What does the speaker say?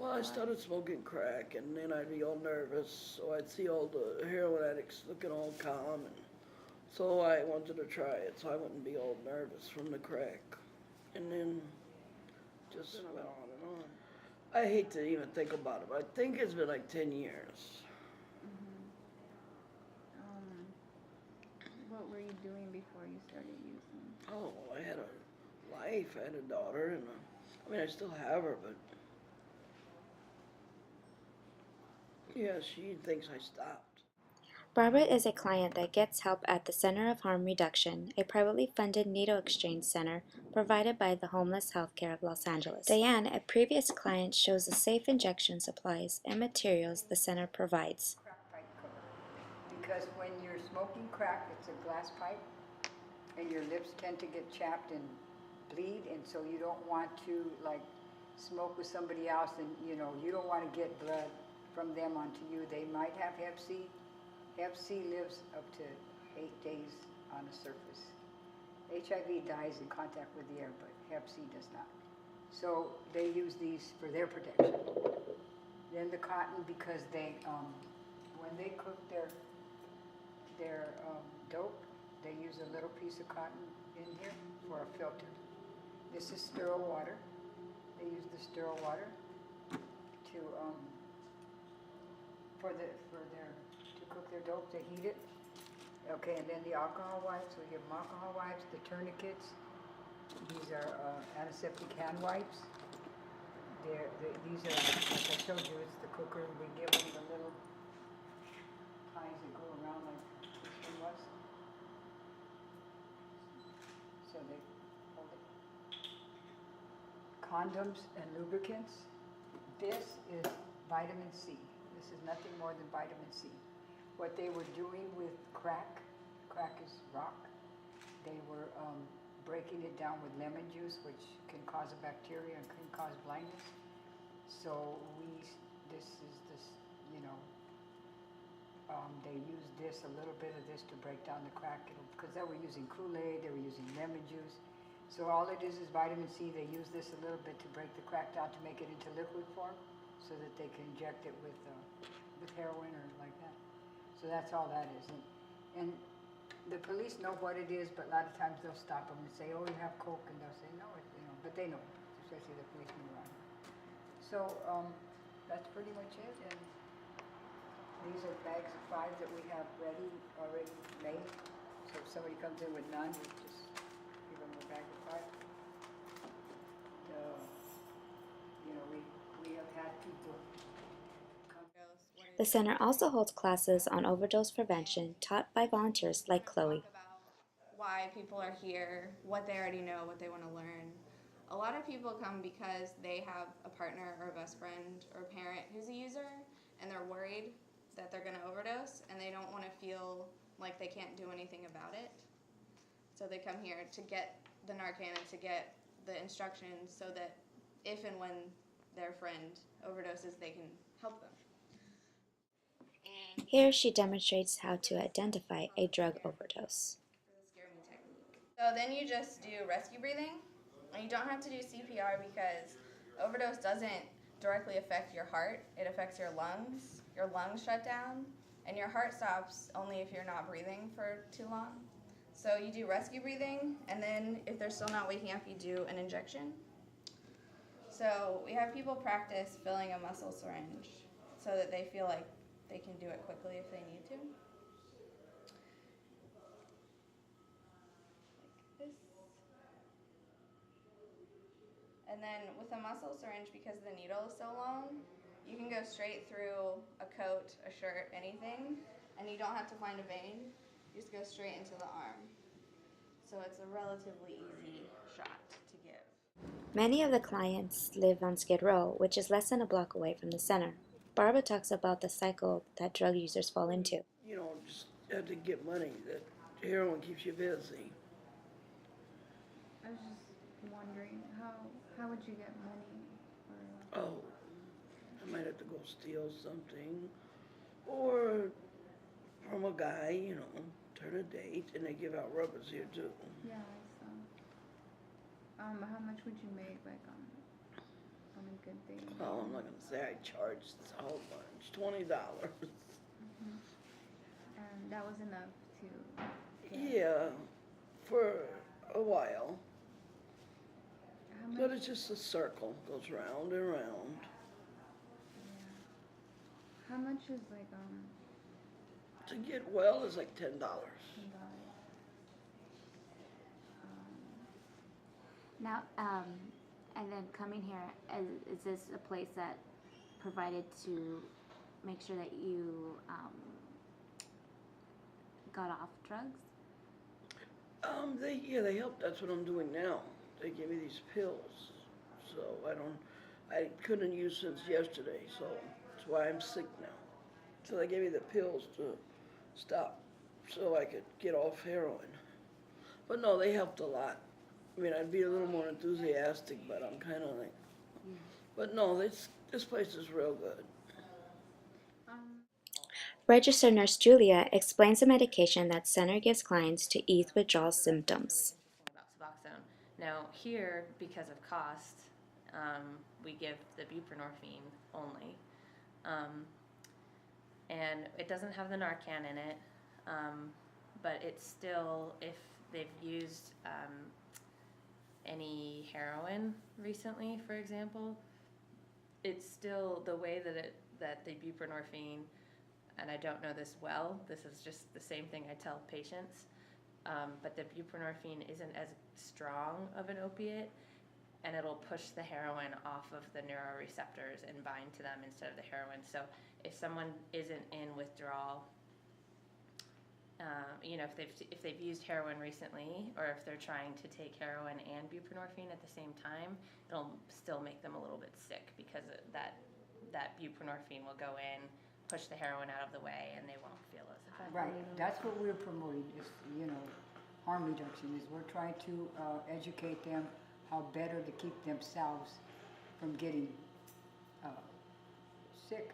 Well, I started smoking crack, and then I'd be all nervous, so I'd see all the heroin addicts looking all calm, and so I wanted to try it, so I wouldn't be all nervous from the crack. And then just went on and on. I hate to even think about it, but I think it's been like 10 years. What were you doing before you started using? Oh, well, I had a life, I had a daughter, and I mean, I still have her, but yeah, she thinks I stopped. Barbara is a client that gets help at the Center of Harm Reduction, a privately funded needle exchange center provided by the Homeless Healthcare of Los Angeles. Diane, a previous client, shows the safe injection supplies and materials the center provides. Crack pipe cover. Because when you're smoking crack, it's a glass pipe, and your lips tend to get chapped and bleed, and so you don't want to like smoke with somebody else, and you don't want to get blood from them onto you. They might have Hep C. Hep C lives up to 8 days on the surface. HIV dies in contact with the air, but Hep C does not. So they use these for their protection. Then the cotton, because they, when they cook their dope, they use a little piece of cotton in here for a filter. This is sterile water. They use the sterile water to cook their dope. They heat it. Okay, and then the alcohol wipes. So you have alcohol wipes, the tourniquets. These are antiseptic hand wipes. These are, like I showed you, it's the cooker. We give them the little ties that go around like this one was. So they hold it. Condoms and lubricants. This is vitamin C. This is nothing more than vitamin C. What they were doing with crack is rock. They were breaking it down with lemon juice, which can cause a bacteria and can cause blindness. So they used this, a little bit of this to break down the crack, because they were using Kool-Aid, they were using lemon juice. So all it is vitamin C. They use this a little bit to break the crack down to make it into liquid form, so that they can inject it with heroin or like that. So that's all that is. And the police know what it is, but a lot of times they'll stop them and say, "Oh, you have coke," and they'll say, "No," but they know, especially the policemen around. So that's pretty much it. And these are bags of 5 that we have already made. So if somebody comes in with none, we just give them a bag of 5. We have had people come. The center also holds classes on overdose prevention taught by volunteers like Chloe. Talk about why people are here, what they already know, what they want to learn. A lot of people come because they have a partner or a best friend or a parent who's a user, and they're worried that they're going to overdose, and they don't want to feel like they can't do anything about it. So they come here to get the Narcan and to get the instructions so that if and when their friend overdoses, they can help them. Here she demonstrates how to identify a drug overdose. The scare me technique. So then you just do rescue breathing, and you don't have to do CPR because overdose doesn't directly affect your heart. It affects your lungs. Your lungs shut down, and your heart stops only if you're not breathing for too long. So you do rescue breathing, and then if they're still not waking up, you do an injection. So we have people practice filling a muscle syringe so that they feel like they can do it quickly if they need to. Like this. And then with a muscle syringe, because the needle is so long, you can go straight through a coat, a shirt, anything, and you don't have to find a vein. You just go straight into the arm. So it's a relatively easy shot to give. Many of the clients live on Skid Row, which is less than a block away from the center. Barbara talks about the cycle that drug users fall into. Just have to get money. That heroin keeps you busy. I was just wondering, how would you get money? Oh, I might have to go steal something, or from a guy, turn a date, and they give out rubbers here too. Yeah, I saw. How much would you make, like, on a good thing. Well, I'm not gonna say I charged a whole bunch, $20. And that was enough to. Yeah, for a while. How much? But it's just a circle, goes round and round. Yeah. How much is like To get well is like $10. $10? Now, and then coming here, is this a place that provided to make sure that you got off drugs? They helped. That's what I'm doing now. They gave me these pills, so I couldn't use since yesterday, so that's why I'm sick now. So they gave me the pills to stop, so I could get off heroin. But no, they helped a lot. I mean, I'd be a little more enthusiastic, but I'm kind of like, but no, this place is real good. Registered nurse Julia explains the medication that center gives clients to ease withdrawal symptoms. About Suboxone. Now here, because of cost, we give the buprenorphine only, and it doesn't have the Narcan in it, but it's still, if they've used any heroin recently, for example, it's still the way that the buprenorphine, and I don't know this well, this is just the same thing I tell patients, but the buprenorphine isn't as strong of an opiate, and it'll push the heroin off of the neuroreceptors and bind to them instead of the heroin. So if someone isn't in withdrawal, if they've used heroin recently, or if they're trying to take heroin and buprenorphine at the same time, it'll still make them a little bit sick, because that buprenorphine will go in, push the heroin out of the way, and they won't feel as high. Right, that's what we're promoting, is, harm reduction, is we're trying to educate them how better to keep themselves from getting sick,